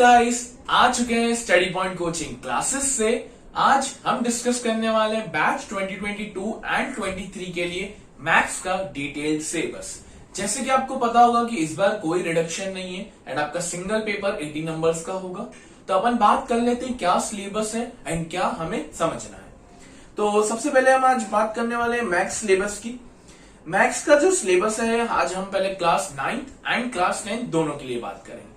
Guys, आ चुके हैं study point coaching classes से। आज हम डिस्कस करने वाले हैं बैच 2022 एंड 23 के लिए मैथ्स का डिटेल्ड सिलेबस। जैसे कि आपको पता होगा कि इस बार कोई रिडक्शन नहीं है एंड आपका सिंगल पेपर 80 नंबर्स का होगा। तो अपन बात कर लेते हैं क्या सिलेबस है एंड क्या हमें समझना है। तो सबसे पहले हम आज बात करने वाले हैं मैथ्स सिलेबस की। मैथ्स का जो सिलेबस है, आज हम पहले क्लास 9 एंड क्लास 10 दोनों के लिए बात करेंगे।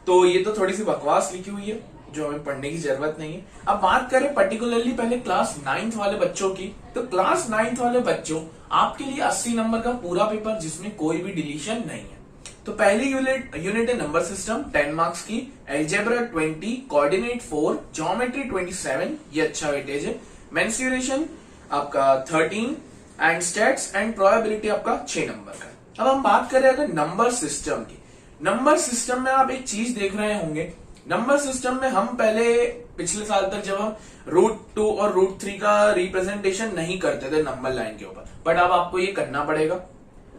तो ये तो थोड़ी सी बकवास लिखी हुई है जो हमें पढ़ने की जरूरत नहीं है। अब बात करें पर्टिकुलरली पहले क्लास 9th वाले बच्चों की, तो क्लास 9th वाले बच्चों आपके लिए 80 नंबर का पूरा पेपर जिसमें कोई भी डिलीशन नहीं है। तो पहली यूनिट है नंबर सिस्टम 10 मार्क्स की, एल्जेब्रा 20, कोऑर्डिनेट 4, ज्योमेट्री 27, ये अच्छा वेटेज है। मेंसुरेशन आपका 13 एंड स्टैट्स एंड प्रोबेबिलिटी आपका 6 नंबर का। अब हम बात करें अगर नंबर सिस्टम की, नंबर सिस्टम में आप एक चीज देख रहे होंगे। नंबर सिस्टम में हम पहले पिछले साल तक जब हम √2 और √3 का रिप्रेजेंटेशन नहीं करते थे नंबर लाइन के ऊपर, बट अब आपको ये करना पड़ेगा।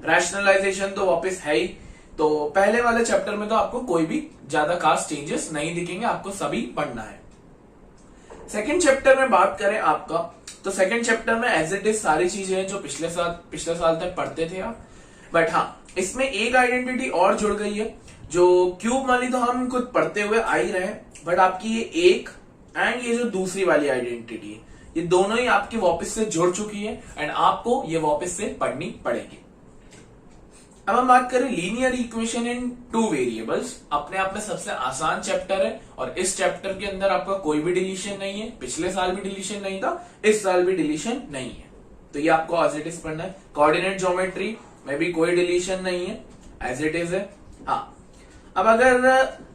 रैशनलाइजेशन तो वापस है ही। तो पहले वाले चैप्टर में तो आपको कोई भी ज्यादा खास चेंजेस नहीं दिखेंगे, आपको सभी पढ़ना है। सेकेंड चैप्टर में बात करें आपका, तो सेकेंड चैप्टर में एज इट इज सारी चीजें हैं जो पिछले साल तक पढ़ते थे आप। बट हाँ, इसमें एक आइडेंटिटी और जुड़ गई है जो क्यूब वाली तो हम खुद पढ़ते हुए आ ही रहे हैं, बट आपकी ये एक एंड ये जो दूसरी वाली आइडेंटिटी है, ये दोनों ही आपकी वापस से जुड़ चुकी है एंड आपको ये वापस से पढ़नी पड़ेगी। अब हम बात करें लीनियर इक्वेशन इन 2 वेरिएबल्स। अपने आप में सबसे आसान चैप्टर है और इस चैप्टर के अंदर आपका कोई भी डिलीशन नहीं है। पिछले साल भी डिलीशन नहीं था, इस साल भी डिलीशन नहीं है, तो ये आपको एज इट इज पढ़ना है। कोऑर्डिनेट ज्योमेट्री में भी कोई डिलीशन नहीं है, एज इट इज है। हाँ, अब अगर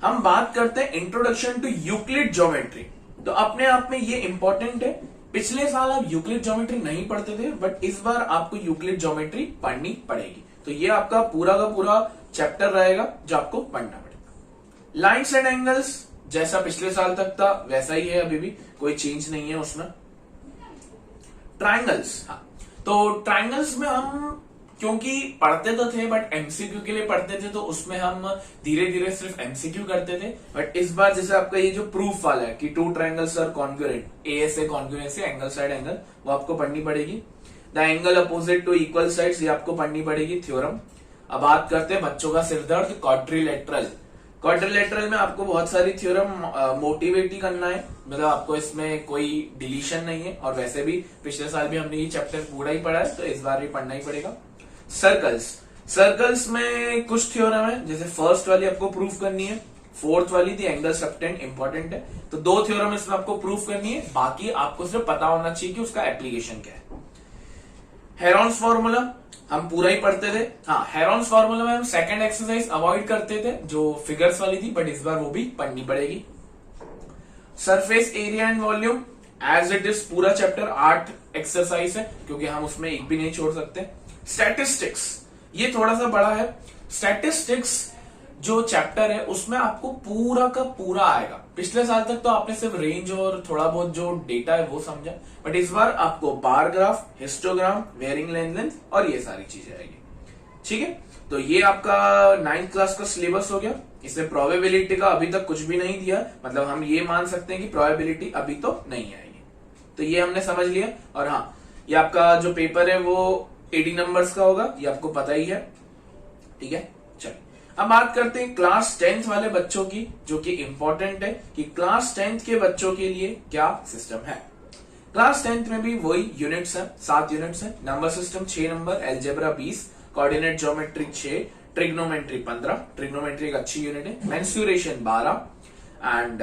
हम बात करते हैं इंट्रोडक्शन टू यूक्लिड ज्योमेट्री, तो अपने आप में ये इंपॉर्टेंट है। पिछले साल आप यूक्लिड ज्योमेट्री नहीं पढ़ते थे, बट इस बार आपको यूक्लिड ज्योमेट्री पढ़नी पड़ेगी। तो ये आपका पूरा का पूरा चैप्टर रहेगा जो आपको पढ़ना पड़ेगा। लाइन्स एंड एंगल्स जैसा पिछले साल तक था वैसा ही है, अभी भी कोई चेंज नहीं है उसमें। ट्राइंगल्स, हाँ, तो ट्राइंगल्स में हम क्योंकि पढ़ते तो थे बट एमसीक्यू के लिए पढ़ते थे, तो उसमें हम धीरे धीरे सिर्फ एमसीक्यू करते थे। बट इस बार जैसे आपका ये जो प्रूफ वाला है कि 2 triangles are congruent, ASA congruency, angle side angle, वो आपको पढ़नी पड़ेगी। The angle opposite to equal sides, ये आपको पढ़नी पड़ेगी, थ्योरम। अब बात करते हैं बच्चों का सिरदर्द, क्वाड्रिलेटरल। क्वाड्रिलेटरल में आपको बहुत सारी थ्योरम मोटिवेट ही करना है, मतलब आपको इसमें कोई डिलीशन नहीं है। और वैसे भी पिछले साल भी हमने ये चैप्टर पूरा ही पढ़ा है, तो इस बार भी पढ़ना ही पड़ेगा। सर्कल्स में कुछ थ्योरम है, जैसे फर्स्ट वाली आपको प्रूफ करनी है, फोर्थ वाली थी एंगल सबटेंड, इंपॉर्टेंट है। तो 2 थ्योरम इसमें आपको प्रूफ करनी है, बाकी आपको सिर्फ पता होना चाहिए कि उसका एप्लीकेशन क्या है। हेरॉन्स फॉर्मूला हम पूरा ही पढ़ते थे। हाँ, हेरॉन्स फॉर्मूला में हम सेकंड एक्सरसाइज अवॉइड करते थे जो फिगर्स वाली थी, बट इस बार वो भी पढ़नी पड़ेगी। Surface area and volume as it is पूरा चैप्टर 8 एक्सरसाइज है, क्योंकि हम उसमें एक भी नहीं छोड़ सकते। स्टैटिस्टिक्स, ये थोड़ा सा बड़ा है। स्टैटिस्टिक्स जो चैप्टर है उसमें आपको पूरा का पूरा आएगा। पिछले साल तक तो आपने सिर्फ रेंज और थोड़ा बहुत जो डेटा है वो समझा, बट इस बार आपको bar graph, histogram, varying length और ये सारी चीजें आएगी। ठीक है, तो ये आपका 9th क्लास का सिलेबस हो गया। इसमें प्रोबेबिलिटी का अभी तक कुछ भी नहीं दिया, मतलब हम ये मान सकते हैं कि प्रोबेबिलिटी अभी तो नहीं आएगी, तो ये हमने समझ लिया। और हाँ, ये आपका जो पेपर है वो 80 नंबर्स का होगा, ये आपको पता ही है। ठीक है, चलिए अब बात करते हैं क्लास 10th वाले बच्चों की, जो कि इंपॉर्टेंट है कि क्लास 10th के बच्चों के लिए क्या सिस्टम है। क्लास 10th में भी वही यूनिट्स है, 7 यूनिट्स है। Number system 6 number, algebra 20, coordinate geometry 6, trigonometry 15, trigonometry एक अच्छी यूनिट है। Mensuration 12 and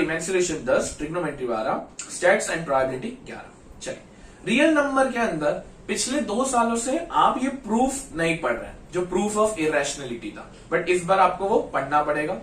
mensuration 10, trigonometry 12, stats and probability 11। चलिए, रियल नंबर के अंदर पिछले 2 सालों से आप ये प्रूफ नहीं पढ़ रहे हैं, जो प्रूफ ऑफ इरेशनलिटी था, बट इस बार आपको वो पढ़ना पड़ेगा।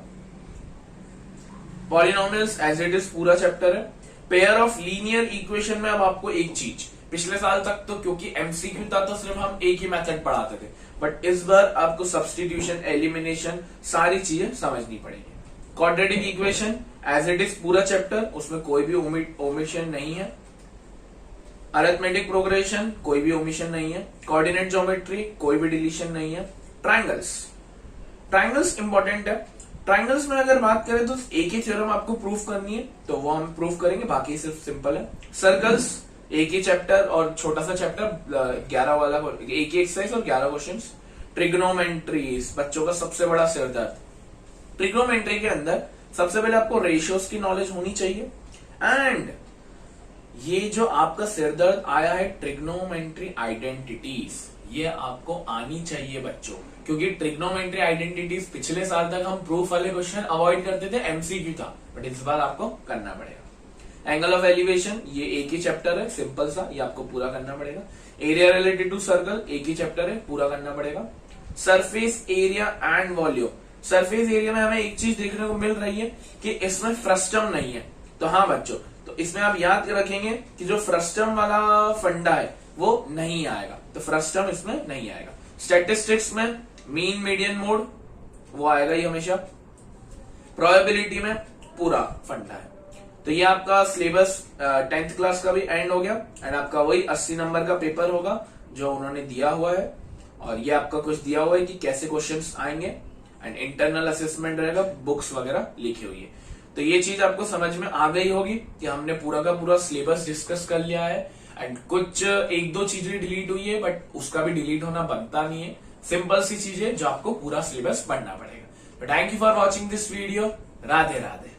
पॉलिनोमियल्स एज इट इज पूरा चैप्टर है। पेयर ऑफ लीनियर इक्वेशन में अब आपको एक चीज, पिछले साल तक तो क्योंकि एमसीक्यू था तो सिर्फ हम एक ही मेथड पढ़ाते थे, बट इस बार आपको सब्स्टिट्यूशन, एलिमिनेशन, सारी चीजें समझनी पड़ेगी। Quadratic equation as it is पूरा चैप्टर, उसमें कोई भी ओमिशन नहीं है। अरिथमेटिक प्रोग्रेशन कोई भी ओमिशन नहीं है। कोऑर्डिनेट ज्योमेट्री कोई भी डिलीशन नहीं है। ट्राइंगल्स इंपॉर्टेंट है। ट्राइंगल्स में अगर बात करें तो एक ही थ्योरम आपको प्रूफ करनी है, तो वो हम प्रूफ करेंगे, बाकी सिर्फ सिंपल है। सर्कल्स एक ही चैप्टर और छोटा सा चैप्टर, 11 वाला, एक ही एक्सरसाइज और 11 क्वेश्चंस। ट्रिग्नोमेट्रीज बच्चों का सबसे बड़ा सिरदर्द। ट्रिग्नोमेट्री के अंदर सबसे पहले आपको रेशियोज की नॉलेज होनी चाहिए, एंड ये जो आपका सिरदर्द आया है ट्रिग्नोमेट्री आइडेंटिटीज, ये आपको आनी चाहिए बच्चों, क्योंकि ट्रिग्नोमेट्री आइडेंटिटीज पिछले साल तक हम प्रूफ वाले क्वेश्चन अवॉइड करते थे, एमसीक्यू था, बट इस बार आपको करना पड़ेगा। एंगल ऑफ एलिवेशन ये एक ही चैप्टर है, सिंपल सा, ये आपको पूरा करना पड़ेगा। एरिया रिलेटेड टू सर्कल एक ही चैप्टर है, पूरा करना पड़ेगा। Surface area and volume, surface area में हमें एक चीज देखने को मिल रही है कि इसमें फ्रस्टम नहीं है, तो हाँ बच्चों, तो इसमें आप याद रखेंगे कि जो फ्रस्टम वाला फंडा है वो नहीं आएगा, तो फ्रस्टम इसमें नहीं आएगा। स्टैटिस्टिक्स में मीन मीडियन मोड वो आएगा ही हमेशा। प्रोबेबिलिटी में पूरा फंडा है। तो ये आपका सिलेबस 10th क्लास का भी एंड हो गया, एंड आपका वही 80 नंबर का पेपर होगा जो उन्होंने दिया हुआ है, और ये आपका कुछ दिया हुआ है कि कैसे क्वेश्चंस आएंगे, एंड इंटरनल असेसमेंट रहेगा, बुक्स वगैरह लिखी हुई है। तो ये चीज आपको समझ में आ गई होगी कि हमने पूरा का पूरा सिलेबस डिस्कस कर लिया है, एंड कुछ एक दो चीजें डिलीट हुई है, बट उसका भी डिलीट होना बनता नहीं है, सिंपल सी चीजें जो आपको पूरा सिलेबस पढ़ना पड़ेगा। Thank you for watching this video. Radhe Radhe.